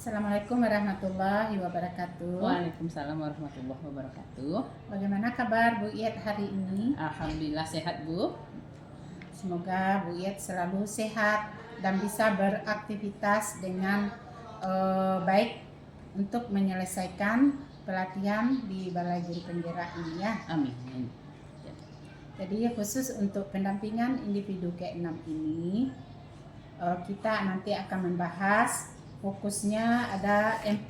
Assalamualaikum warahmatullahi wabarakatuh. Waalaikumsalam warahmatullahi wabarakatuh. Bagaimana kabar Bu Iyet hari ini? Alhamdulillah sehat, Bu. Semoga Bu Iyet selalu sehat dan bisa beraktivitas dengan baik untuk menyelesaikan pelatihan di Balai Guru Penggerak ini ya. Amin. Jadi khusus untuk pendampingan individu ke-6 ini kita nanti akan membahas, fokusnya ada 4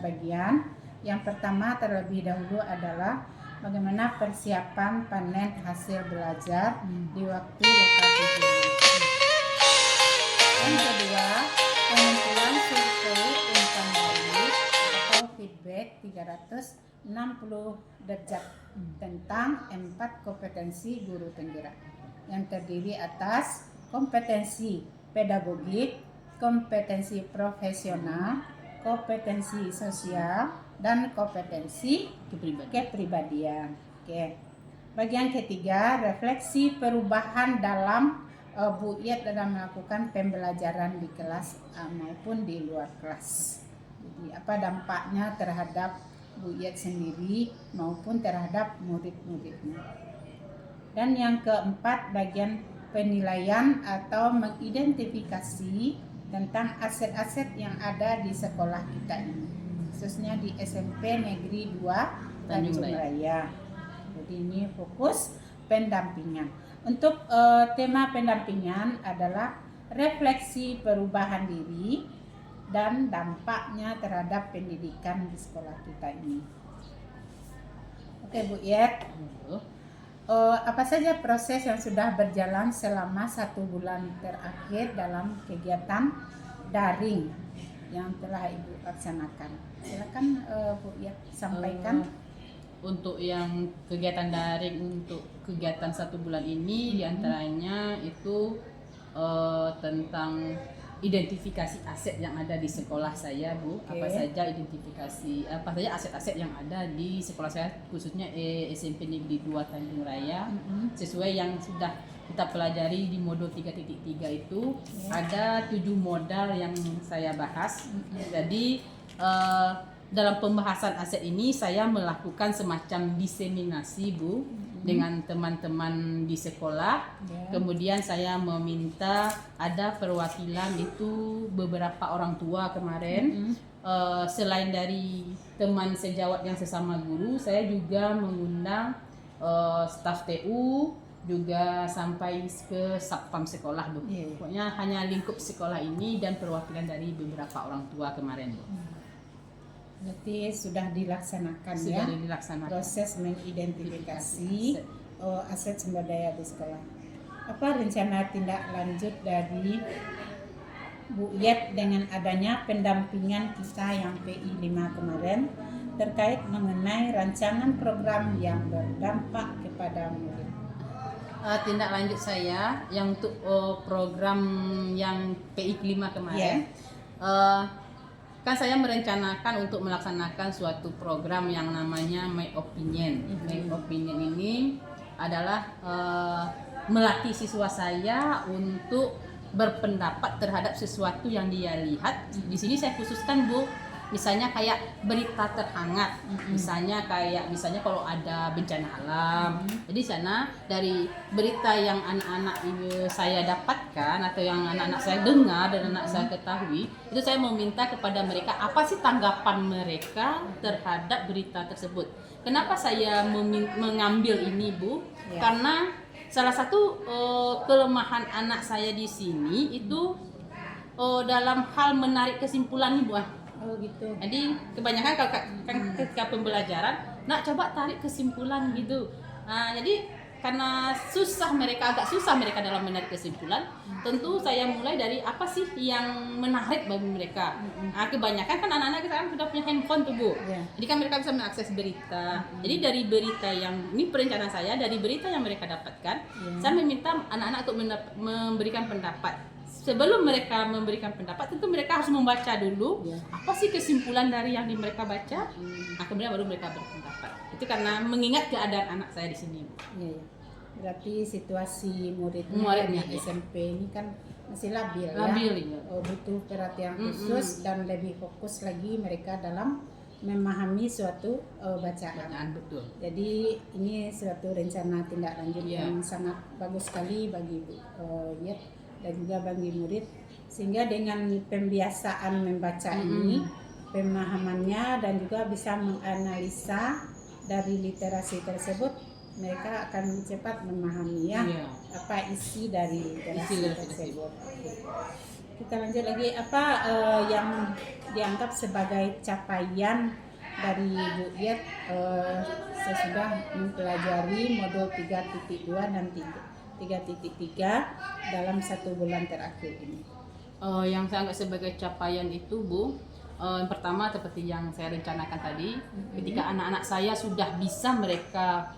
bagian. Yang pertama terlebih dahulu adalah bagaimana persiapan panen hasil belajar di waktu lokasi ini. Yang kedua, pengumpulan survei umpan balik atau feedback 360 derajat tentang 4 kompetensi guru penggerak yang terdiri atas kompetensi pedagogik, kompetensi profesional, kompetensi sosial, dan kompetensi kepribadian. Oke. Bagian ketiga, refleksi perubahan dalam Bu Iyet dalam melakukan pembelajaran di kelas maupun di luar kelas. Jadi apa dampaknya terhadap Bu Iyet sendiri maupun terhadap murid-muridnya. Dan yang keempat, bagian penilaian atau mengidentifikasi tentang aset-aset yang ada di sekolah kita ini, khususnya di SMP Negeri 2 Tanjung Raya. Jadi ini fokus pendampingan. Untuk tema pendampingan adalah refleksi perubahan diri dan dampaknya terhadap pendidikan di sekolah kita ini. Oke Bu Iyet, apa saja proses yang sudah berjalan selama 1 bulan terakhir dalam kegiatan daring yang telah Ibu laksanakan? Silakan Bu Iyet sampaikan. Untuk yang kegiatan daring untuk kegiatan 1 bulan ini diantaranya itu tentang identifikasi aset yang ada di sekolah saya, Bu. Apa saja aset-aset yang ada di sekolah saya, khususnya SMP Negeri 2 Tanjung Raya. Sesuai yang sudah kita pelajari di modul 3.3 itu ada 7 modal yang saya bahas. Jadi dalam pembahasan aset ini saya melakukan semacam diseminasi, Bu, dengan teman-teman di sekolah. Kemudian saya meminta ada perwakilan itu beberapa orang tua kemarin. Selain dari teman sejawat yang sesama guru, saya juga mengundang staf TU, juga sampai ke satpam sekolah, Bu. Pokoknya hanya lingkup sekolah ini dan perwakilan dari beberapa orang tua kemarin, Bu. Berarti sudah dilaksanakan proses mengidentifikasi aset sumber daya di sekolah. Apa rencana tindak lanjut dari Bu Iyet dengan adanya pendampingan kita yang PI 5 kemarin terkait mengenai rancangan program yang berdampak kepada murid? Tindak lanjut saya yang untuk program yang PI 5 kemarin, kan saya merencanakan untuk melaksanakan suatu program yang namanya My Opinion. My Opinion ini adalah melatih siswa saya untuk berpendapat terhadap sesuatu yang dia lihat. Di sini saya khususkan, Bu, misalnya kayak berita terhangat, misalnya kalau ada bencana alam. Jadi sana dari berita yang anak-anak saya dapatkan atau yang anak-anak saya dengar dan anak saya ketahui, itu saya meminta kepada mereka apa sih tanggapan mereka terhadap berita tersebut. Kenapa saya mengambil ini, Bu? Karena salah satu kelemahan anak saya di sini itu dalam hal menarik kesimpulan nih, Bu. Gitu. Jadi kebanyakan kalau ketika pembelajaran, nak coba tarik kesimpulan gitu. Jadi karena agak susah mereka dalam menarik kesimpulan, tentu saya mulai dari apa sih yang menarik bagi mereka. Kebanyakan kan anak-anak kita kan sudah punya handphone tuh, Bu. Jadi kan mereka bisa mengakses berita. Jadi dari berita ini perencanaan saya, dari berita yang mereka dapatkan, saya meminta anak-anak untuk memberikan pendapat. Sebelum mereka memberikan pendapat, tentu mereka harus membaca dulu apa sih kesimpulan dari yang mereka baca. Kemudian baru mereka berpendapat. Itu karena mengingat keadaan anak saya di sini. Berarti situasi muridnya SMP ini kan masih labil ya. Butuh perhatian khusus dan lebih fokus lagi mereka dalam memahami suatu bacaan. Betul. Jadi ini suatu rencana tindak lanjut yang sangat bagus sekali bagi Yet dan juga bagi murid, sehingga dengan pembiasaan membaca ini pemahamannya dan juga bisa menganalisa dari literasi tersebut, mereka akan cepat memahami apa isi dari literasi tersebut. Kita lanjut lagi, apa yang dianggap sebagai capaian dari Bu Yet sesudah mempelajari modul 3.2 dan 3.3 dalam 1 bulan terakhir ini. Yang saya anggap sebagai capaian itu, Bu, yang pertama seperti yang saya rencanakan tadi, ketika anak-anak saya sudah bisa mereka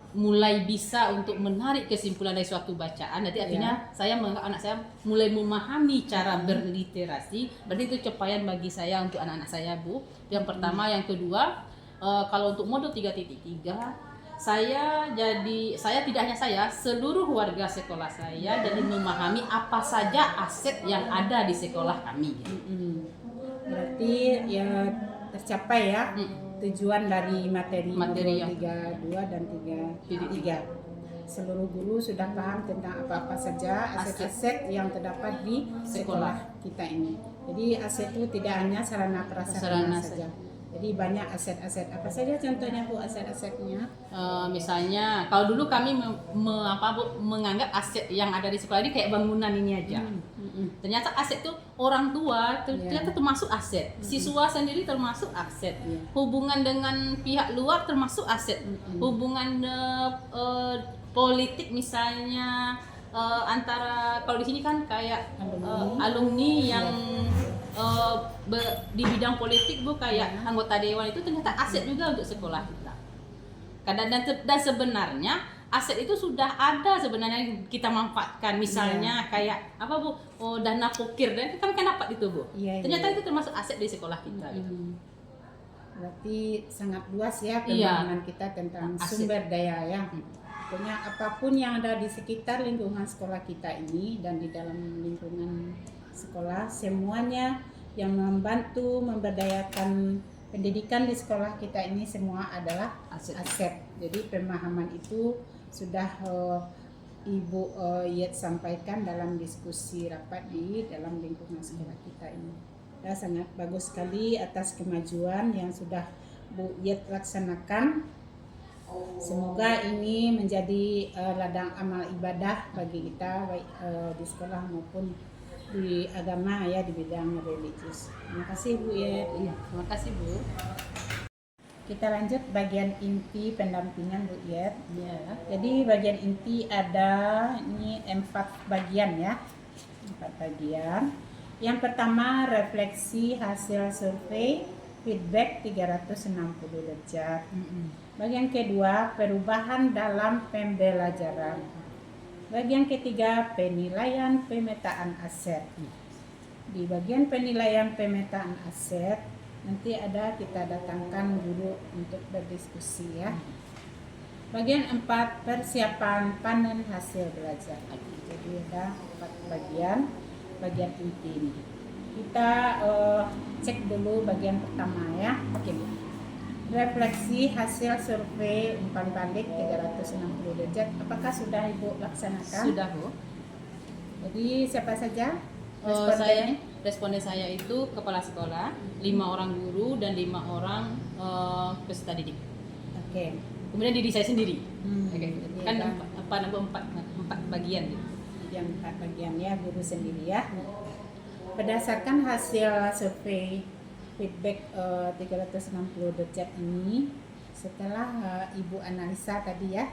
mulai bisa untuk menarik kesimpulan dari suatu bacaan, nanti artinya saya menganggap anak saya mulai memahami cara berliterasi, berarti itu capaian bagi saya untuk anak-anak saya, Bu. Yang pertama. Yang kedua, kalau untuk modul 3.3 saya tidak hanya saya, seluruh warga sekolah saya jadi memahami apa saja aset yang ada di sekolah kami. Berarti ya tercapai ya tujuan dari materi modul 32 dan 3.3. Seluruh guru sudah paham tentang apa-apa saja aset-aset yang terdapat di sekolah kita ini. Jadi aset itu tidak hanya sarana prasarana saja. Jadi banyak aset-aset. Apa saja contohnya, Bu, aset-asetnya? Misalnya kalau dulu kami menganggap aset yang ada di sekolah ini kayak bangunan ini aja. Ternyata aset itu orang tua ternyata termasuk aset. Siswa sendiri termasuk aset. Hubungan dengan pihak luar termasuk aset. Hubungan politik misalnya antara, kalau di sini kan kayak alumni yang di bidang politik, Bu, kayak anggota dewan, itu ternyata aset juga untuk sekolah kita. Dan sebenarnya aset itu sudah ada sebenarnya yang kita manfaatkan, misalnya kayak apa, Bu, dana pokir, dan kami kan dapat itu, Bu. Ternyata itu termasuk aset di sekolah kita. Berarti sangat luas ya pemahaman kita tentang aset. Sumber daya ya. Pokoknya apapun yang ada di sekitar lingkungan sekolah kita ini dan di dalam lingkungan sekolah, semuanya yang membantu memberdayakan pendidikan di sekolah kita ini semua adalah aset. Jadi pemahaman itu sudah Ibu Yet sampaikan dalam diskusi rapat di dalam lingkungan sekolah kita ini. Ya, sangat bagus sekali atas kemajuan yang sudah Bu Yet laksanakan. Semoga ini menjadi ladang amal ibadah bagi kita baik di sekolah maupun di agama ya, di bidang religius. Terima kasih, Bu Yet. Terima kasih, Bu. Kita lanjut bagian inti pendampingan, Bu Yet. Jadi bagian inti ada ini 4 bagian ya. 4 bagian. Yang pertama, refleksi hasil survei feedback 360 derajat. Bagian kedua, perubahan dalam pembelajaran. Bagian ketiga, penilaian pemetaan aset. Di bagian penilaian pemetaan aset, nanti kita datangkan guru untuk berdiskusi ya. Bagian 4, persiapan panen hasil belajar. Jadi ada 4 bagian inti ini. Kita cek dulu bagian pertama ya. Refleksi hasil survei umpan balik 360 derajat. Apakah sudah Ibu laksanakan? Sudah, Bu. Jadi siapa saja? Responden saya itu kepala sekolah, 5 orang guru dan 5 orang peserta didik. Kemudian diri saya sendiri. Kan 4 bagian. Yang 4 bagian ya, guru sendiri ya. Berdasarkan hasil survei feedback 360 derajat ini, setelah Ibu analisa tadi ya,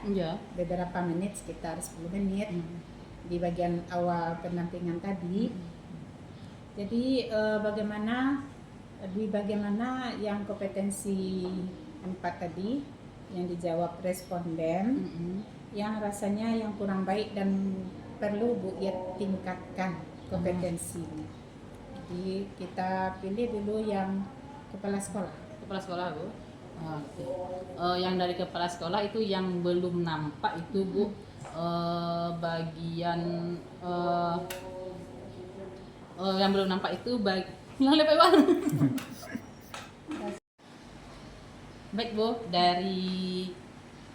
beberapa menit, sekitar 10 menit di bagian awal pendampingan tadi. Jadi bagaimana yang kompetensi 4 tadi yang dijawab responden, yang rasanya yang kurang baik dan perlu Bu Yet tingkatkan kompetensinya. Jadi kita pilih dulu yang kepala sekolah. Kepala sekolah, Bu. Yang dari kepala sekolah itu yang belum nampak itu, Bu, bagian yang belum nampak itu baik Bu, dari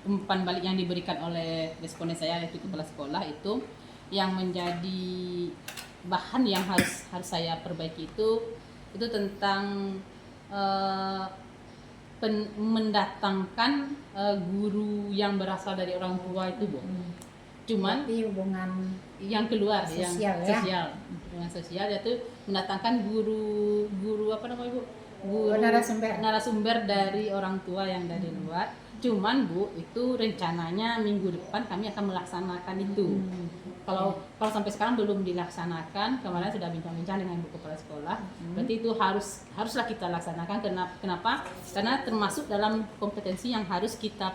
umpan balik yang diberikan oleh responden saya yaitu kepala sekolah, itu yang menjadi bahan yang harus saya perbaiki itu tentang mendatangkan guru yang berasal dari orang tua itu Bu. Cuman berarti hubungan yang keluar sosial, yang sosial, hubungan sosial, yaitu mendatangkan guru apa namanya Bu? Guru narasumber dari orang tua yang dari luar. Cuman Bu, itu rencananya minggu depan kami akan melaksanakan itu. Kalau sampai sekarang belum dilaksanakan, kemarin sudah bincang-bincang dengan Ibu Kepala Sekolah. Berarti itu haruslah kita laksanakan. Kenapa? Karena termasuk dalam kompetensi yang harus kita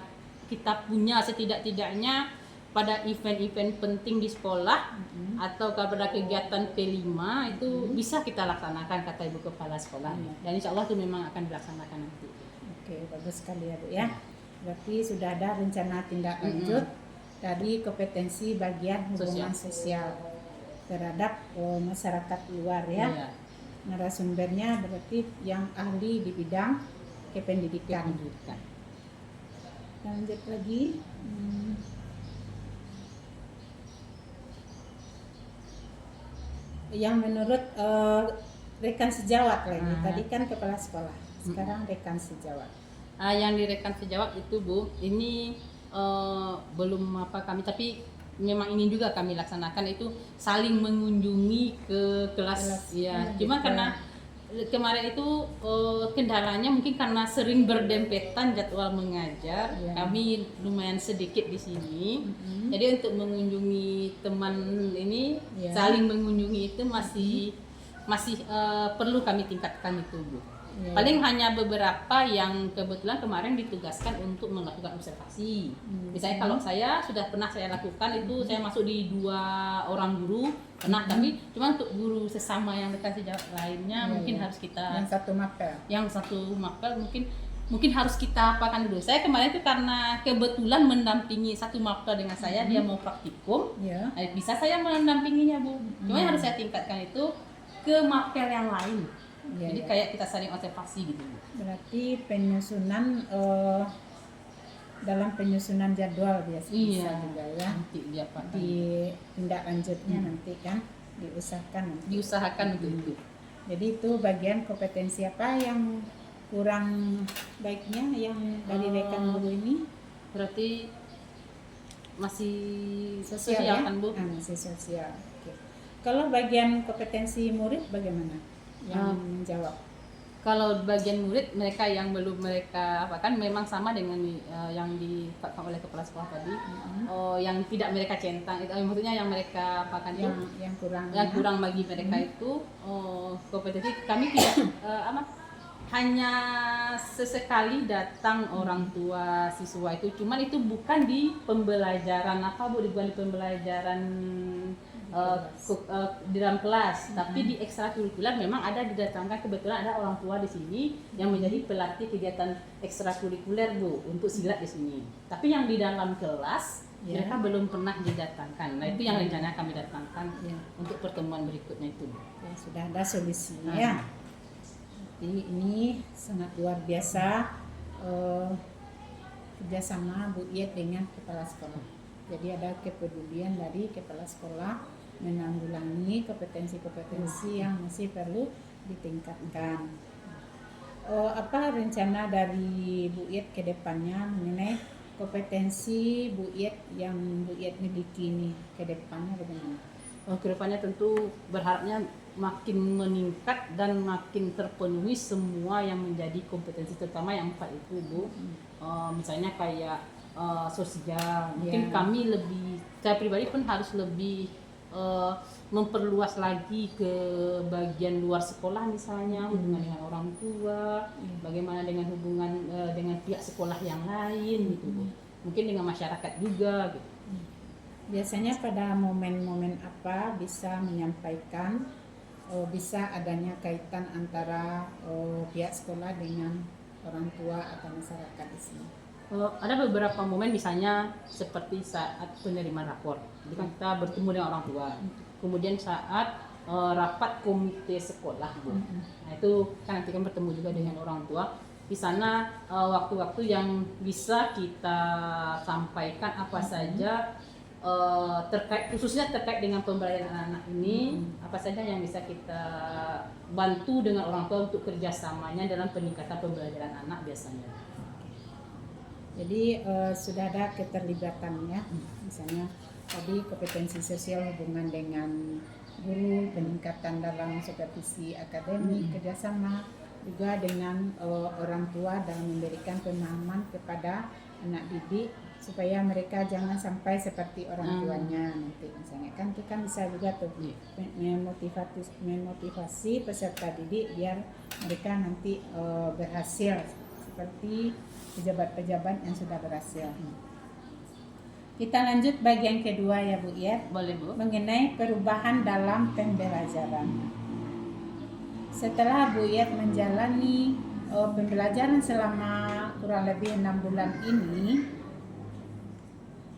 punya setidak-tidaknya pada event-event penting di sekolah atau pada kegiatan P5 itu bisa kita laksanakan, kata Ibu Kepala Sekolah. Dan insya Allah itu memang akan dilaksanakan nanti. Oke, bagus sekali ya Bu ya. Berarti sudah ada rencana tindak lanjut dari kompetensi bagian hubungan sosial terhadap masyarakat luar ya. Narasumbernya berarti yang ahli di bidang kependidikan. Lanjut lagi. Yang menurut rekan sejawat lagi, tadi kan kepala sekolah, sekarang rekan sejawat. Yang di rekan sejawat itu Bu, ini belum kami, tapi memang ini juga kami laksanakan, itu saling mengunjungi ke kelas ya. Cuma karena kemarin itu kendalanya mungkin karena sering berdempetan jadwal mengajar, kami lumayan sedikit di sini. Jadi untuk mengunjungi teman ini, saling mengunjungi itu masih perlu kami tingkatkan itu Bu. Paling hanya beberapa yang kebetulan kemarin ditugaskan untuk melakukan observasi. Misalnya kalau saya sudah pernah saya lakukan itu, saya masuk di 2 orang guru pernah, tapi cuma untuk guru sesama yang rekan sejawat lainnya mungkin harus kita yang satu mapel mungkin harus kita apakan dulu. Saya kemarin itu karena kebetulan mendampingi satu mapel dengan saya, dia mau praktikum, bisa saya mendampinginya Bu. Cuma yang harus saya tingkatkan itu ke mapel yang lain. Jadi kayak kita saling observasi gitu. Berarti penyusunan dalam penyusunan jadwal bisa juga ya. Nanti dia di tindak lanjutnya nanti kan diusahakan untuk itu. Jadi itu bagian kompetensi apa yang kurang baiknya yang dari rekan guru ini? Berarti masih sosial ya? Kan Bu? Masih sosial. Oke. Kalau bagian kompetensi murid bagaimana? Yang menjawab. Kalau bagian murid, mereka yang belum mereka apakan memang sama dengan yang ditetapkan oleh kepala sekolah tadi. Yang tidak mereka centang, itu maksudnya yang mereka apakan yang kurang bagi mereka itu kompetensi. Kami tidak hanya sesekali datang orang tua siswa itu, cuman itu bukan di pembelajaran bukan di pembelajaran di dalam kelas, tapi di ekstrakurikuler memang ada didatangkan, kebetulan ada orang tua di sini yang menjadi pelatih kegiatan ekstrakurikuler Bu untuk silat di sini. Tapi yang di dalam kelas mereka belum pernah didatangkan. Nah itu yang rencana kami datangkan untuk pertemuan berikutnya itu. Sudah ada solusinya ya. Jadi ini sangat luar biasa kerjasama Bu Iet dengan kepala sekolah. Jadi ada kepedulian dari kepala sekolah menanggulangi kompetensi-kompetensi yang masih perlu ditingkatkan. Apa rencana dari Bu Iet ke depannya mengenai kompetensi Bu Iet yang Bu Iet miliki ini ke depannya bagaimana? Ke depannya tentu berharapnya makin meningkat dan makin terpenuhi semua yang menjadi kompetensi, terutama yang 4 itu Bu. Misalnya kayak sosial, mungkin kami saya pribadi pun harus lebih memperluas lagi ke bagian luar sekolah, misalnya hubungan dengan orang tua, bagaimana dengan hubungan dengan pihak sekolah yang lain gitu Bu. Mungkin dengan masyarakat juga gitu. Biasanya pada momen-momen apa bisa menyampaikan bisa adanya kaitan antara pihak sekolah dengan orang tua atau masyarakat di sini? Ada beberapa momen misalnya seperti saat penerimaan rapor. Jadi kan kita bertemu dengan orang tua. Kemudian saat rapat komite sekolah, Bu. Nah, itu kan nanti kan bertemu juga dengan orang tua. Di sana waktu-waktu yang bisa kita sampaikan apa saja terkait, khususnya terkait dengan pembelajaran anak-anak ini, apa saja yang bisa kita bantu dengan orang tua untuk kerjasamanya dalam peningkatan pembelajaran anak biasanya. Jadi sudah ada keterlibatannya, misalnya tadi kompetensi sosial hubungan dengan guru, peningkatan dalam supervisi akademik, kerjasama juga dengan orang tua dalam memberikan pemahaman kepada anak didik supaya mereka jangan sampai seperti orang tuanya nanti, misalnya kan kita bisa juga tuh memotivasi peserta didik biar mereka nanti berhasil seperti pejabat-pejabat yang sudah berhasil. Kita lanjut bagian kedua ya Bu ya. Boleh Bu. Mengenai perubahan dalam pembelajaran. Setelah Bu Yet menjalani pembelajaran selama kurang lebih 6 bulan ini,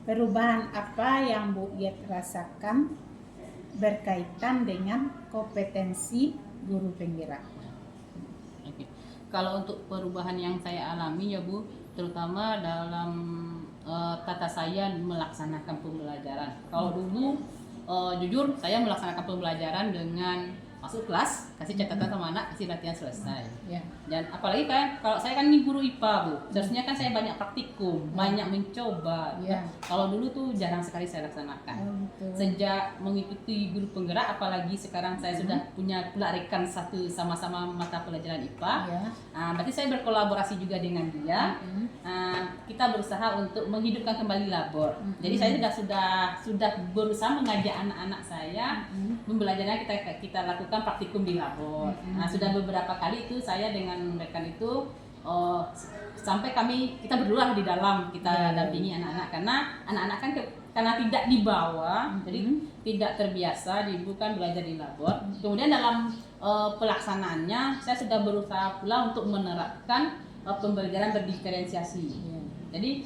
perubahan apa yang Bu Yet rasakan berkaitan dengan kompetensi guru penggerak? Kalau untuk perubahan yang saya alami ya Bu, terutama dalam tata saya melaksanakan pembelajaran. Kalau dulu jujur saya melaksanakan pembelajaran dengan masuk kelas, kasih catatan sama anak, kasih latihan selesai. Ya. Dan apalagi kan kalau saya kan ini guru IPA Bu, seharusnya kan saya banyak praktikum, banyak mencoba. Ya. Kalau dulu tuh jarang sekali saya laksanakan. Sejak mengikuti guru penggerak, apalagi sekarang saya sudah punya pula rekan satu sama-sama mata pelajaran IPA. Ya. Berarti saya berkolaborasi juga dengan dia. Kita berusaha untuk menghidupkan kembali labor. Jadi saya sudah berusaha mengajak anak-anak saya membelajarnya kita lakukan praktikum di labor. Sudah beberapa kali itu saya dengan rekan itu sampai kita berdua di dalam kita dampingi anak-anak karena anak-anak kan karena tidak dibawa, jadi tidak terbiasa bukan belajar di labor. Kemudian dalam pelaksanaannya saya sudah berusaha pula untuk menerapkan pembelajaran berdiferensiasi. Jadi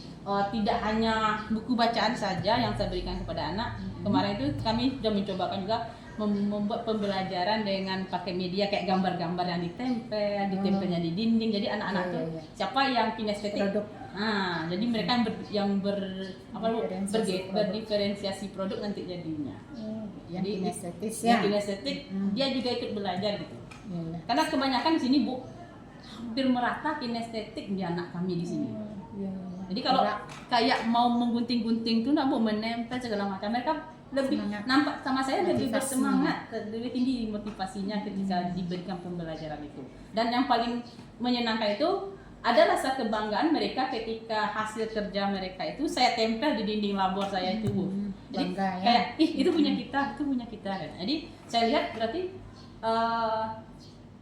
tidak hanya buku bacaan saja yang saya berikan kepada anak. Kemarin itu kami sudah mencobakan juga membuat pembelajaran dengan pakai media kayak gambar-gambar yang ditempelnya di dinding. Jadi anak-anak tuh siapa yang kinestetik, jadi mereka yang berdiferensiasi produk nanti jadinya. Yang kinestetis ya. Yang kinestetik dia juga ikut belajar gitu. Karena kebanyakan di sini Bu hampir merata kinestetik di anak kami di sini. Jadi kalau kayak mau menggunting-gunting tuh mau menempel segala macam, mereka lebih semangat. Nampak sama saya lebih bersemangat, lebih tinggi motivasinya ketika diberikan pembelajaran itu. Dan yang paling menyenangkan itu ada rasa kebanggaan mereka ketika hasil kerja mereka itu saya tempel di dinding labor saya itu Bu. Jadi kayak itu punya kita, itu punya kita kan. Jadi saya lihat berarti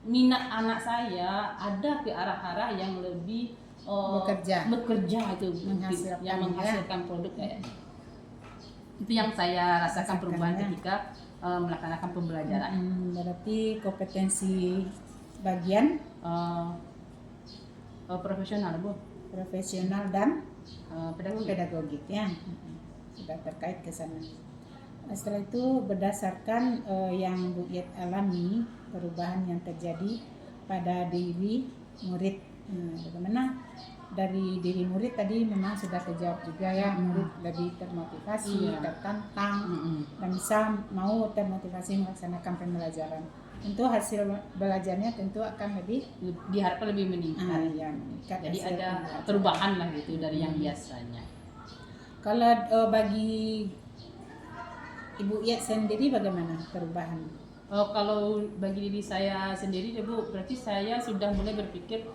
minat anak saya ada ke arah-arah yang lebih bekerja itu yang menghasilkan produk kayak itu yang saya rasakan perubahan ketika melaksanakan pembelajaran. Berarti kompetensi bagian profesional Bu, profesional dan pedagogik ya, sudah terkait ke sana. Setelah itu berdasarkan yang Bu Yet alami, perubahan yang terjadi pada diri murid, bagaimana dari diri murid tadi memang sudah terjawab juga ya, murid lebih termotivasi, tertantang, dan bisa mau termotivasi melaksanakan pembelajaran. Tentu hasil belajarnya tentu akan diharapkan lebih meningkat. Meningkat. Jadi ada perubahan lah gitu dari yang biasanya. Kalau bagi Ibu Yet sendiri bagaimana perubahan? Kalau bagi diri saya sendiri ya Bu, berarti saya sudah mulai berpikir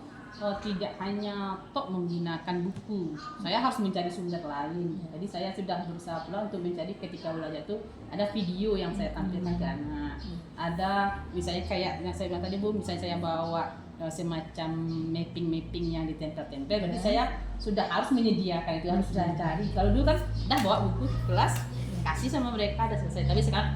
tidak hanya menggunakan buku, saya harus mencari sumber lain. Jadi saya sudah berusaha pula untuk mencari ketika belajar itu ada video yang saya tampilkan ke anak. Ada misalnya kayak yang saya bilang tadi Bu, misalnya saya bawa semacam mapping yang ditempel-tempel, berarti saya sudah harus menyediakan itu, harus saya cari. Kalau dulu kan udah bawa buku ke kelas, kasih sama mereka udah selesai. Tapi sekarang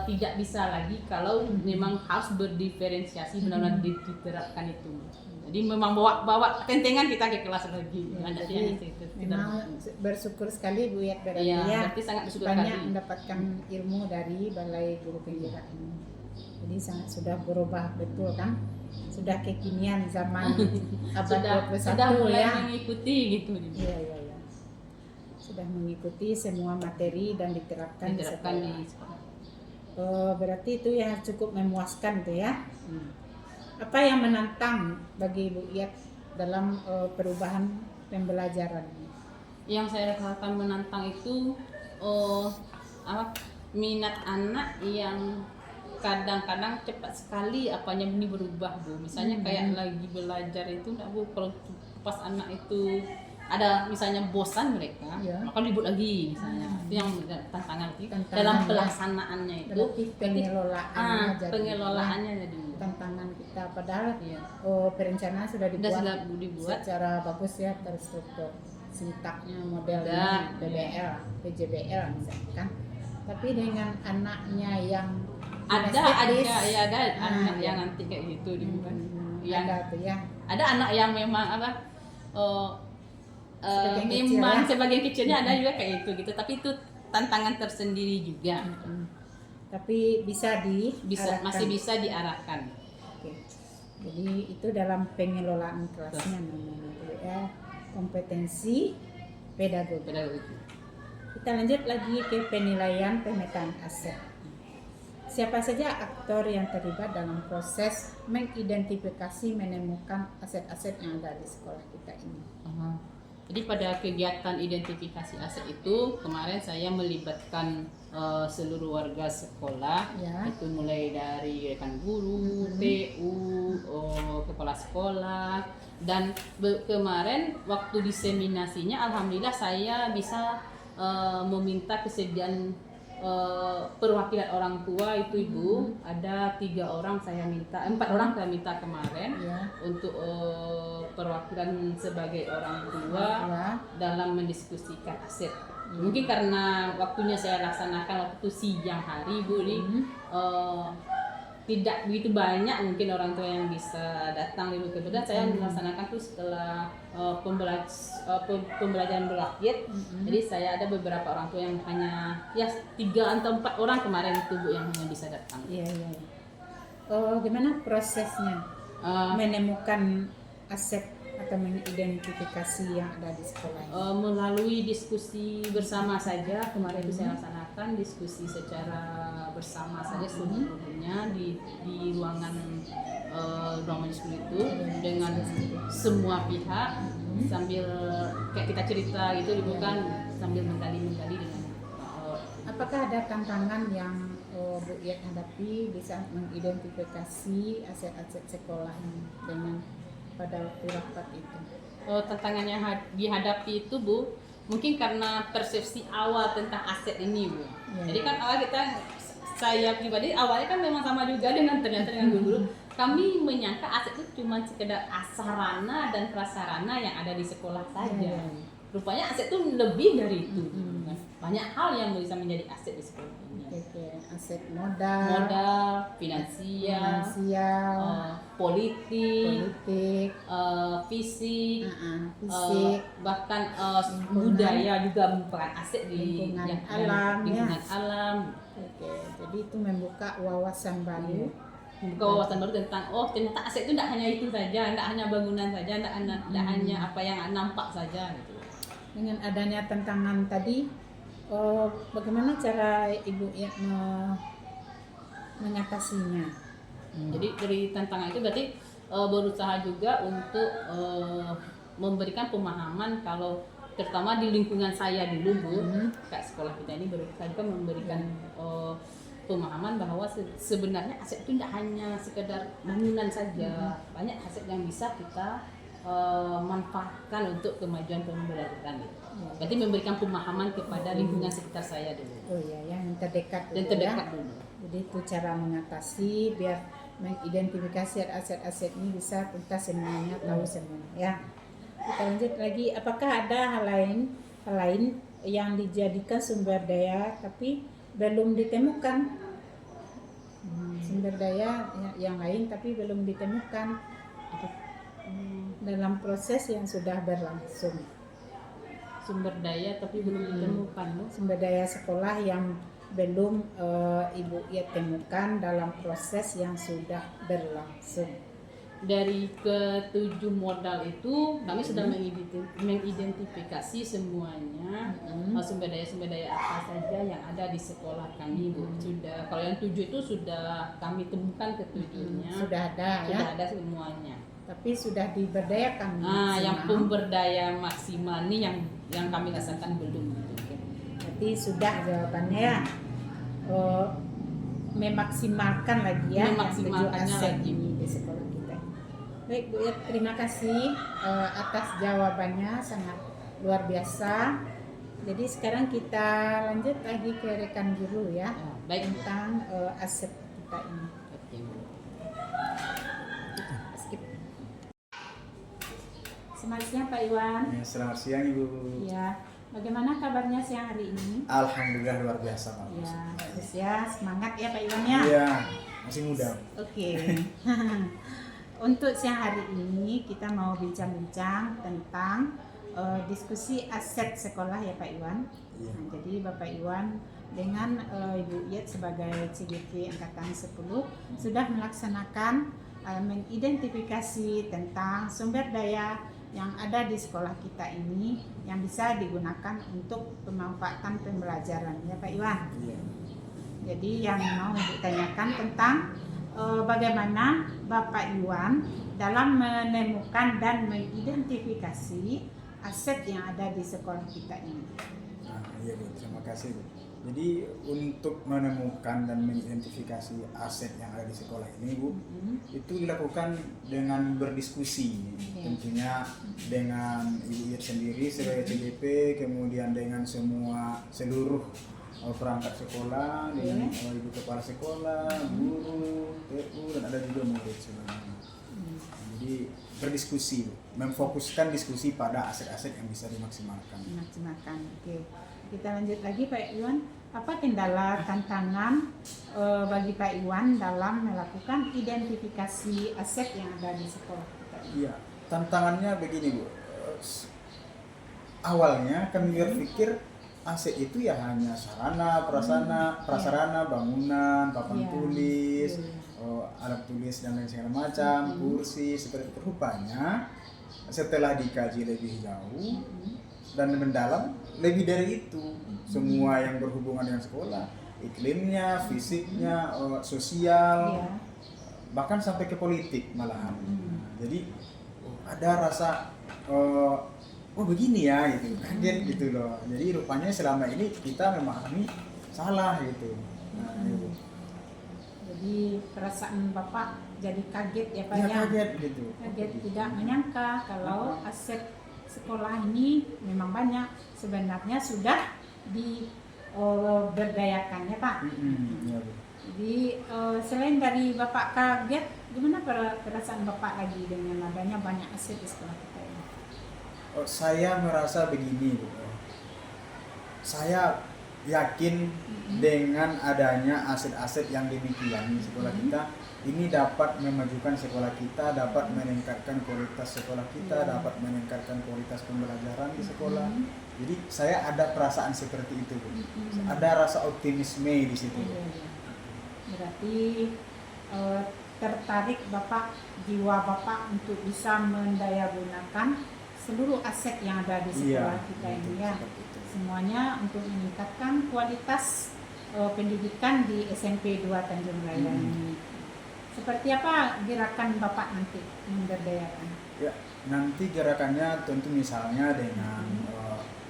tidak bisa lagi kalau memang harus berdiferensiasi, benar-benar diterapkan itu. Jadi memang bawa tentengan kita ke kelas lagi. Jadi memang bersyukur sekali Bu Yat berarti Iya, ya. berarti sangat bersyukur Banyak sekali. mendapatkan ilmu dari Balai Guru Penggerak ini. Jadi sangat sudah berubah betul kan? Sudah kekinian zaman abad 21 sudah mulai ya. mengikuti gitu. Iya. Sudah mengikuti semua materi dan diterapkan di sekolah. Berarti itu yang cukup memuaskan tuh ya. Apa yang menantang bagi Bu Yat dalam perubahan pembelajaran? Yang saya rasakan menantang itu minat anak yang kadang-kadang cepat sekali apanya ini berubah Bu. Misalnya kayak lagi belajar itu enggak Bu, kalau pas anak itu ada misalnya bosan mereka, maka ribut lagi misalnya. Itu yang tantangan dalam pelaksanaannya itu. Pengelolaannya jadi tantangan kita, padahal perencanaan sudah dibuat secara bagus ya, terstruktur sintaknya, modelnya, PBL, PJBL misalkan. Tapi dengan anaknya yang ada anak yang nanti kayak gitu dibuat. Ada anak yang memang memang sebagian kecilnya ada juga kayak itu gitu, tapi itu tantangan tersendiri juga. Tapi masih bisa diarahkan. Oke. Jadi itu dalam pengelolaan kelasnya namanya ya, kompetensi pedagogi. Kita lanjut lagi ke penilaian pemetaan aset. Siapa saja aktor yang terlibat dalam proses mengidentifikasi menemukan aset-aset yang ada di sekolah kita ini? Jadi pada kegiatan identifikasi aset itu kemarin saya melibatkan seluruh warga sekolah, itu mulai dari rekan guru, TU, kepala sekolah, dan kemarin waktu diseminasinya alhamdulillah saya bisa meminta kesediaan perwakilan orang tua itu Ibu. Ada 4 orang saya minta kemarin untuk perwakilan sebagai orang tua dalam mendiskusikan aset. Mungkin karena waktunya saya laksanakan waktu itu siang hari Bu, tidak begitu banyak mungkin orang tua yang bisa datang. Kemudian saya melaksanakan itu setelah pembelajaran berakhir. Jadi saya ada beberapa orang tua yang hanya 3 atau 4 orang kemarin itu Bu yang hanya bisa datang. Iya. Gimana prosesnya menemukan aset atau mengidentifikasi yang ada di sekolah? Melalui diskusi bersama saja kemarin itu saya laksanakan diskusi secara bersama saja seluruhnya di ruangan diskusi itu dengan semua pihak sambil kayak kita cerita gitu bukan sambil menggali dengan apakah ada tantangan yang Bu Yat hadapi di saat mengidentifikasi aset-aset sekolah dengan pada waktu rapat itu? Tantangan yang dihadapi itu Bu, mungkin karena persepsi awal tentang aset ini Bu. Jadi kan saya pribadi awalnya kan memang sama juga dengan guru-guru. Kami menyangka aset itu cuma sekedar sarana dan prasarana yang ada di sekolah saja. Rupanya aset itu lebih dari itu. Banyak hal yang bisa menjadi aset di sekolah ini. Aset modal, finansial, politik, fisik, bahkan budaya juga merupakan aset di lingkungan alam. Jadi itu membuka wawasan baru. Tentang ternyata aset itu tidak hanya itu saja, tidak hanya bangunan saja, tidak hanya apa yang nampak saja gitu. Dengan adanya tantangan tadi, bagaimana cara Ibu ya mengatasinya? Jadi dari tantangan itu berarti berusaha juga untuk memberikan pemahaman kalau terutama di lingkungan saya dulu Bu, kayak sekolah kita ini berusaha juga memberikan pemahaman bahwa sebenarnya aset itu tidak hanya sekedar bangunan saja, banyak aset yang bisa kita manfaatkan untuk kemajuan pembelajaran. Berarti memberikan pemahaman kepada lingkungan sekitar saya dulu. Yang terdekat dulu. Jadi itu cara mengatasi biar mengidentifikasi aset-aset ini bisa kita semuanya tahu semuanya ya. Kita lanjut lagi, apakah ada hal lain yang dijadikan sumber daya tapi belum ditemukan? Sumber daya yang lain tapi belum ditemukan. dalam proses yang sudah berlangsung. Sumber daya tapi belum ditemukan, Bu. Sumber daya sekolah yang belum Ibu Iyet temukan dalam proses yang sudah berlangsung. Dari ke-7 modal itu kami sudah mengidentifikasi semuanya sumber daya apa saja yang ada di sekolah kami, Bu. Sudah, kalau yang 7 itu sudah kami temukan ke-7-nya. Sudah ada Sudah ya. ada semuanya. Tapi sudah diberdayakan Yang sumber daya maksimal ini yang kami rasakan belum. Berarti sudah jawabannya ya. Memaksimalkan lagi ya Memaksimalkannya yang 7 aset lagi ini di sekolah kita. Baik Bu Iyet, terima kasih atas jawabannya, sangat luar biasa. Jadi sekarang kita lanjut lagi ke rekan guru ya, Baik, tentang aset kita ini. Oke, Bu. Skip. Selamat siang Pak Iwan. Ya, selamat siang Ibu. Ya, bagaimana kabarnya siang hari ini? Alhamdulillah luar biasa Pak. Ya, bagus ya, semangat ya Pak Iwan ya. Iya, masih muda. Oke. Untuk siang hari ini kita mau bincang-bincang tentang diskusi aset sekolah ya Pak Iwan. Iya. Nah, jadi Bapak Iwan dengan Ibu Iyet sebagai CGP Angkatan 10 sudah melaksanakan mengidentifikasi tentang sumber daya yang ada di sekolah kita ini yang bisa digunakan untuk pemanfaatan pembelajaran ya Pak Iwan. Iya. Jadi yang mau ditanyakan tentang bagaimana Bapak Iwan dalam menemukan dan mengidentifikasi aset yang ada di sekolah kita ini. Nah, iya Bu, terima kasih Bu. Jadi untuk menemukan dan mengidentifikasi aset yang ada di sekolah ini Bu, itu dilakukan dengan berdiskusi, tentunya dengan Ibu Iyet sendiri sebagai CGP, kemudian dengan seluruh perangkat sekolah, dengan Ibu Kepala Sekolah, guru, TU, dan ada juga murid sebenarnya. Jadi berdiskusi, memfokuskan diskusi pada aset-aset yang bisa dimaksimalkan. Oke. Kita lanjut lagi Pak Iwan. Apa kendala tantangan bagi Pak Iwan dalam melakukan identifikasi aset yang ada di sekolah kita? Iya, tantangannya begini Bu. Awalnya kami berpikir aset itu ya hanya sarana, prasarana, bangunan, papan tulis, alat tulis dan lain segala macam, kursi, seperti itu. Rupanya setelah dikaji lebih jauh dan mendalam, lebih dari itu, semua yang berhubungan dengan sekolah, iklimnya, fisiknya, sosial, bahkan sampai ke politik malahan. Jadi ada rasa oh begini ya gitu, kaget gitu loh. Jadi rupanya selama ini kita memahami salah gitu. Nah, gitu. Jadi perasaan Bapak jadi kaget ya Pak Ya, ya? kaget gitu. Kaget, tidak menyangka kalau aset sekolah ini memang banyak, sebenarnya sudah diberdayakan ya Pak. Ya, Bu. Jadi selain dari Bapak kaget, gimana perasaan Bapak lagi dengan adanya banyak aset di sekolah kita ini? Saya merasa begini Bu. Saya yakin dengan adanya aset-aset yang demikian di sekolah kita ini dapat memajukan sekolah kita, dapat meningkatkan kualitas sekolah kita, dapat meningkatkan kualitas pembelajaran di sekolah. Jadi saya ada perasaan seperti itu Bu. Ada rasa optimisme di situ. Berarti tertarik Bapak, jiwa Bapak untuk bisa mendayagunakan seluruh aset yang ada di sekolah kita ini ya. Semuanya untuk meningkatkan kualitas pendidikan di SMP 2 Tanjung Raya ini. Seperti apa gerakan Bapak nanti memberdayakan? Ya, nanti gerakannya tentu misalnya dengan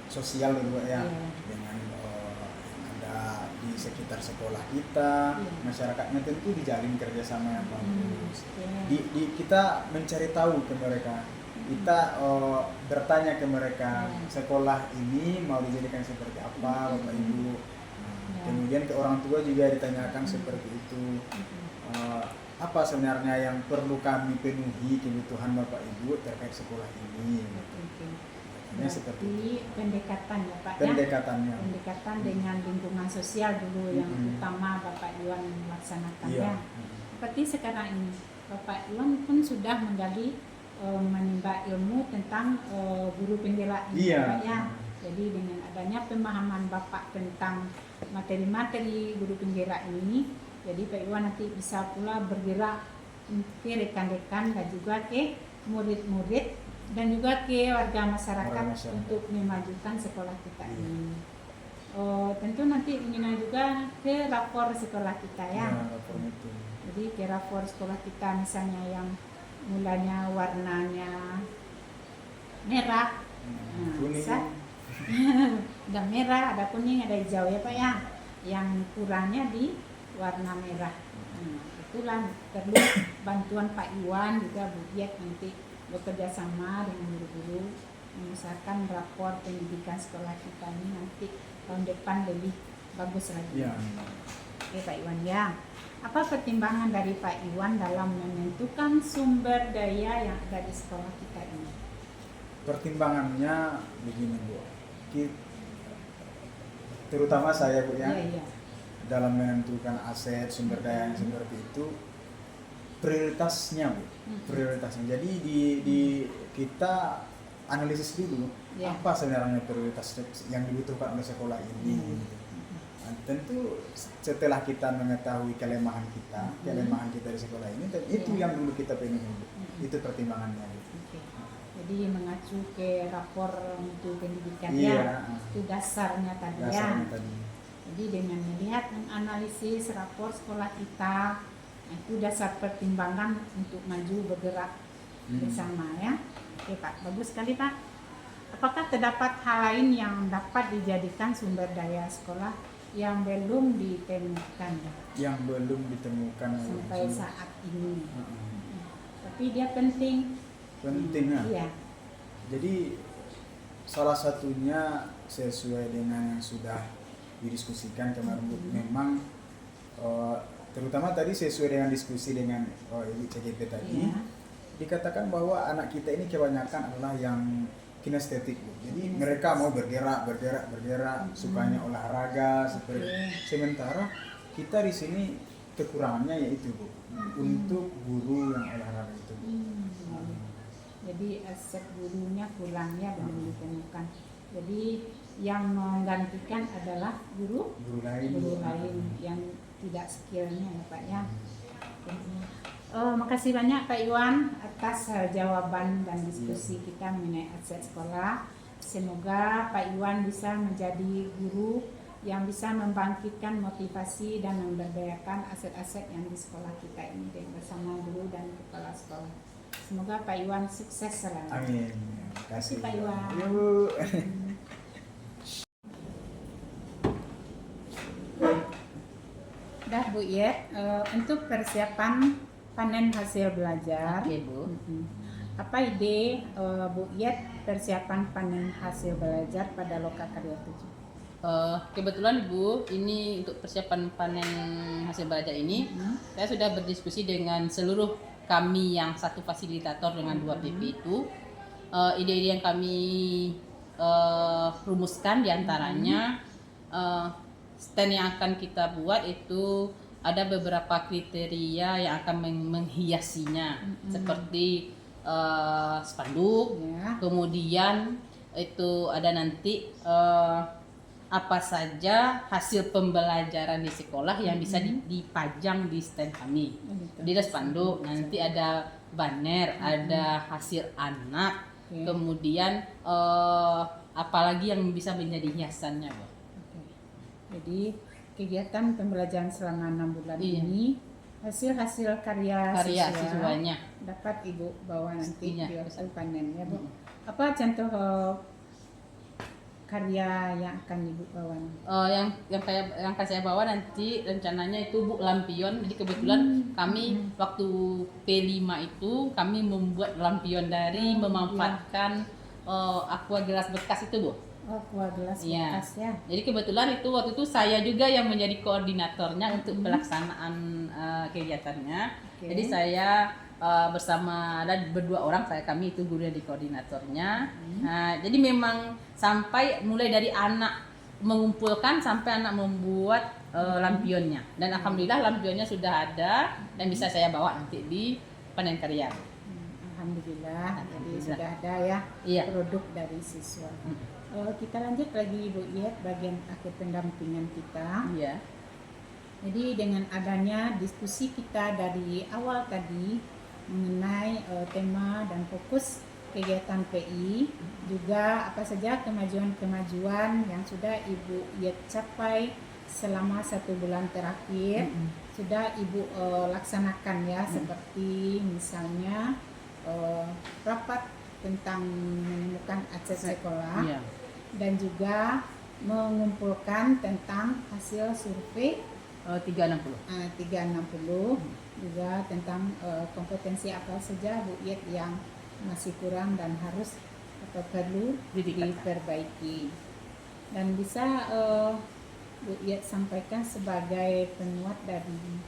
sosial dulu ya, dengan yang ada di sekitar sekolah kita, masyarakatnya tentu dijalin kerjasama yang bagus. Kita mencari tahu ke mereka, kita bertanya ke mereka, sekolah ini mau dijadikan seperti apa Bapak Ibu. Kemudian ke orang tua juga ditanyakan seperti itu. Apa sebenarnya yang perlu kami penuhi kebutuhan Bapak Ibu terkait sekolah ini. Seperti pendekatan ya Pak pendekatannya. ya? Pendekatan dengan lingkungan sosial dulu yang utama Bapak Iwan melaksanakannya. Seperti sekarang ini Bapak Iwan pun sudah menggali menimba ilmu tentang guru penggerak ini, Iya. Pak, ya. Jadi dengan adanya pemahaman Bapak tentang materi-materi guru penggerak ini, jadi Pak Iwan nanti bisa pula bergerak ke rekan-rekan dan juga ke murid-murid dan juga ke warga masyarakat untuk memajukan sekolah kita ini. Tentu nanti mengenai juga ke rapor sekolah kita ya. Rapor itu. Jadi ke rapor sekolah kita misalnya yang mulanya warnanya merah, Kuning. ada merah, ada kuning, ada hijau ya Pak ya. Yang kurangnya di warna merah. Itulah perlu bantuan Pak Iwan juga Bu Diet nanti bekerja sama dengan guru-guru mengusahakan rapor pendidikan sekolah kita ini nanti tahun depan lebih bagus lagi. Ya. Oke Pak Iwan ya. Apa pertimbangan dari Pak Iwan dalam menentukan sumber daya yang ada di sekolah kita ini? Pertimbangannya begini Bu, terutama saya Bu ya, Iya. dalam menentukan aset sumber daya yang seperti itu, prioritasnya Bu, prioritasnya. Jadi di kita analisis dulu apa sebenarnya prioritas yang dibutuhkan oleh sekolah ini. Nah, tentu setelah kita mengetahui kelemahan kita di sekolah ini, itu yang dulu kita penuhi. Itu pertimbangannya. Oke. Jadi mengacu ke rapor untuk pendidikan Iya. itu dasarnya tadi ya. Jadi dengan melihat menganalisis rapor sekolah kita, itu dasar pertimbangan untuk maju bergerak bersama ya. Oke Pak, bagus sekali Pak. Apakah terdapat hal lain yang dapat dijadikan sumber daya sekolah yang belum ditemukan? Yang belum ditemukan sampai saat ini. Tapi dia penting. Iya. Jadi salah satunya sesuai dengan yang sudah didiskusikan kemarin memang terutama tadi sesuai dengan diskusi dengan Ibu CGP tadi, dikatakan bahwa anak kita ini kebanyakan adalah yang kinestetik. Jadi mereka mau bergerak, sukanya olahraga seperti. Sementara kita di sini kekurangannya yaitu Bu, untuk guru yang olahraga itu. Jadi aset gurunya kurangnya belum ditemukan. Jadi yang menggantikan adalah guru lain yang tidak skillnya ya Pak ya. Makasih banyak Pak Iwan atas jawaban dan diskusi kita mengenai aset sekolah. Semoga Pak Iwan bisa menjadi guru yang bisa membangkitkan motivasi dan memberdayakan aset-aset yang di sekolah kita ini bersama guru dan kepala sekolah. Semoga Pak Iwan sukses selalu. Amin. Terima kasih Pak Iwan. Dah Bu Yet, untuk persiapan panen hasil belajar. Oke Bu. Apa ide Bu Yet persiapan panen hasil belajar pada Lokakarya 7? Kebetulan Bu, ini untuk persiapan panen hasil belajar ini, saya sudah berdiskusi dengan seluruh kami yang satu fasilitator dengan 2 PP itu. Ide-ide yang kami rumuskan diantaranya stand yang akan kita buat itu ada beberapa kriteria yang akan menghiasinya, seperti spanduk, kemudian itu ada nanti apa saja hasil pembelajaran di sekolah yang bisa dipajang di stand kami. Jadi ada spanduk, nanti ada banner, ada hasil anak, kemudian apalagi yang bisa menjadi hiasannya, Bu. Jadi kegiatan pembelajaran selama 6 bulan ini hasil-hasil karya siswanya dapat Ibu bawa nanti di waktu panen ya Bu. Apa contoh karya yang akan Ibu bawa? Yang akan saya bawa nanti rencananya itu Bu lampion. Jadi kebetulan kami waktu P5 itu kami membuat lampion dari memanfaatkan aqua gelas bekas itu Bu. Aqua gelas bekas ya. Jadi kebetulan itu waktu itu saya juga yang menjadi koordinatornya untuk pelaksanaan kegiatannya. Jadi saya bersama ada berdua orang kami itu guru di koordinatornya. Nah, jadi memang sampai mulai dari anak mengumpulkan sampai anak membuat lampionnya. Dan alhamdulillah lampionnya sudah ada dan bisa saya bawa nanti di panen karya. Alhamdulillah. Jadi Alhamdulillah. sudah ada ya Iya. produk dari siswa. Kita lanjut lagi Bu Iyet bagian akhir pendampingan kita. Iya. Jadi dengan adanya diskusi kita dari awal tadi mengenai tema dan fokus kegiatan PI, juga apa saja kemajuan-kemajuan yang sudah Ibu Iyet capai selama 1 bulan terakhir, sudah Ibu laksanakan ya, seperti misalnya rapat tentang menemukan akses sekolah, Iya. dan juga mengumpulkan tentang hasil survei 360. 360, juga tentang kompetensi apa saja Bu Iyet yang masih kurang dan harus atau perlu diperbaiki, dan bisa Bu Iyet sampaikan sebagai penguat dari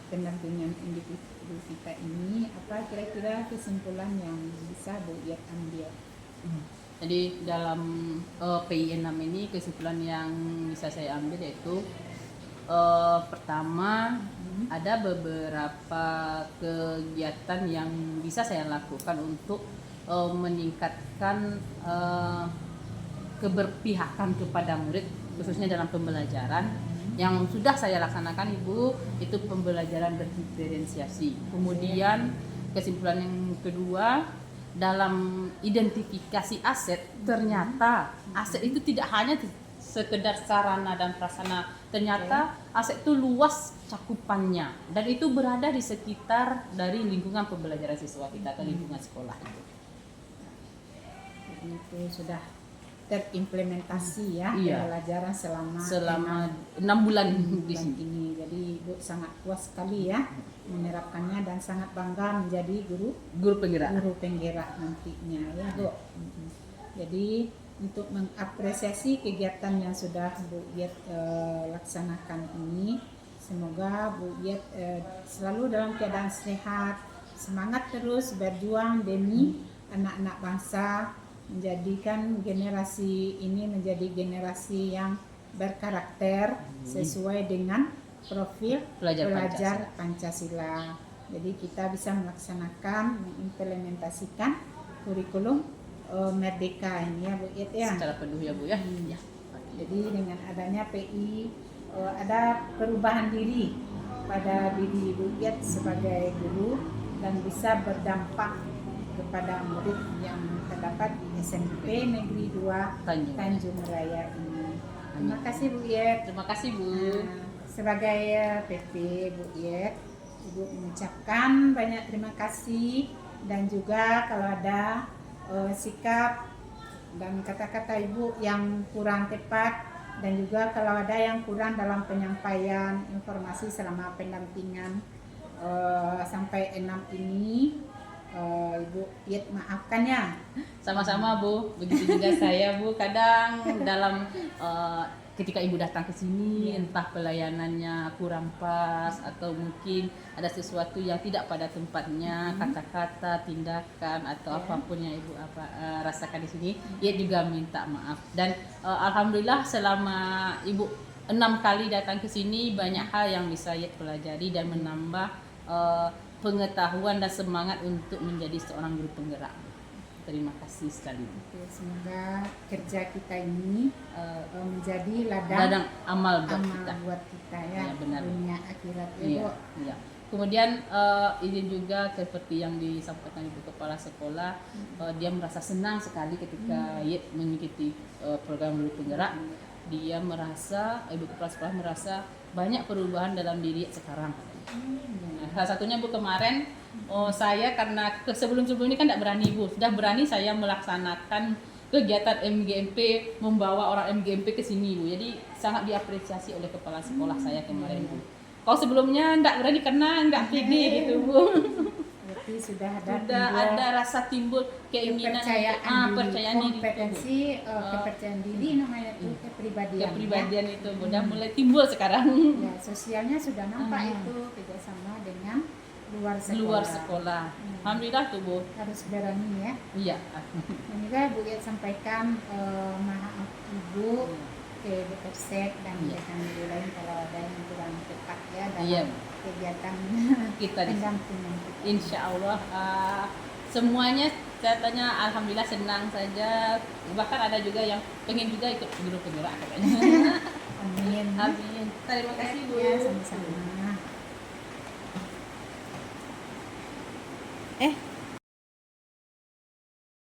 pendampingan individu kita ini, apa kira-kira kesimpulan yang bisa Bu Iyet ambil? Jadi dalam PI 6 ini kesimpulan yang bisa saya ambil yaitu pertama, ada beberapa kegiatan yang bisa saya lakukan untuk meningkatkan keberpihakan kepada murid, khususnya dalam pembelajaran. Yang sudah saya laksanakan Ibu itu pembelajaran berdiferensiasi. Kemudian kesimpulan yang kedua, dalam identifikasi aset, ternyata aset itu tidak hanya sekedar sarana dan prasarana, ternyata aset itu luas cakupannya dan itu berada di sekitar dari lingkungan pembelajaran siswa kita ke lingkungan sekolah itu. Jadi itu sudah terimplementasi ya, Iya. pembelajaran Selama 6 bulan di bulan sini. ini. Jadi Ibu sangat puas sekali ya menerapkannya dan sangat bangga menjadi guru penggerak nantinya ya Bu. Jadi untuk mengapresiasi kegiatan yang sudah Bu Iyet laksanakan ini, semoga Bu Iyet selalu dalam keadaan sehat, semangat terus berjuang demi anak-anak bangsa, menjadikan generasi ini menjadi generasi yang berkarakter sesuai dengan profil pelajar Pancasila. Jadi kita bisa melaksanakan, mengimplementasikan kurikulum Merdeka ini ya Bu Iyet ya. Secara penuh ya Bu ya. Ya. Jadi dengan adanya PI ada perubahan diri pada diri Bu Iyet sebagai guru dan bisa berdampak kepada murid yang terdapat di SMP Negeri 2 Tanjung Raya ini. Terima kasih Bu Iyet. Terima kasih Bu. Sebagai PP Bu Iyet, Ibu mengucapkan banyak terima kasih, dan juga kalau ada sikap dan kata-kata Ibu yang kurang tepat, dan juga kalau ada yang kurang dalam penyampaian informasi selama pendampingan sampai 6 ini, Ibu Iyet maafkan ya. Sama-sama Bu, begitu juga saya Bu, kadang dalam ketika Ibu datang ke sini entah pelayanannya kurang pas atau mungkin ada sesuatu yang tidak pada tempatnya, kata-kata, tindakan atau apapun yang Ibu rasakan di sini, ia juga minta maaf. Dan alhamdulillah selama Ibu 6 kali datang ke sini, banyak hal yang bisa ia pelajari dan menambah pengetahuan dan semangat untuk menjadi seorang guru penggerak. Terima kasih sekali. Semoga kerja kita ini menjadi ladang amal buat kita ya, benar. Dunia akhirat ya Iya, Bu. iya. Kemudian ini juga seperti yang disampaikan Ibu Kepala Sekolah, dia merasa senang sekali ketika mengikuti program guru penggerak. Dia merasa, Ibu Kepala Sekolah merasa banyak perubahan dalam diri sekarang. Salah satunya Bu kemarin saya karena sebelum-sebelum ini kan tidak berani Bu, sudah berani saya melaksanakan kegiatan MGMP, membawa orang MGMP ke sini Bu. Jadi sangat diapresiasi oleh kepala sekolah saya kemarin Bu. Kalau sebelumnya tidak berani karena nggak pede gitu Bu. Berarti sudah ada rasa timbul keinginan kepercayaan diri, kompetensi kepercayaan diri namanya itu kepribadian ya. Itu udah mulai timbul sekarang. Ya, sosialnya sudah nampak itu kerjasama dengan luar sekolah. Alhamdulillah tuh Bu. Harus berani ya. Iya. Dan juga Bu Iyet sampaikan maaf Ibu ke Depersek dan rekan guru lain kalau ada yang kurang tepat ya dalam kegiatan kita pendampingan. Insya Allah semuanya katanya alhamdulillah senang saja, bahkan ada juga yang pengen juga ikut penggerak katanya. Amin. Amin. Terima kasih Bu. Ya, sama-sama.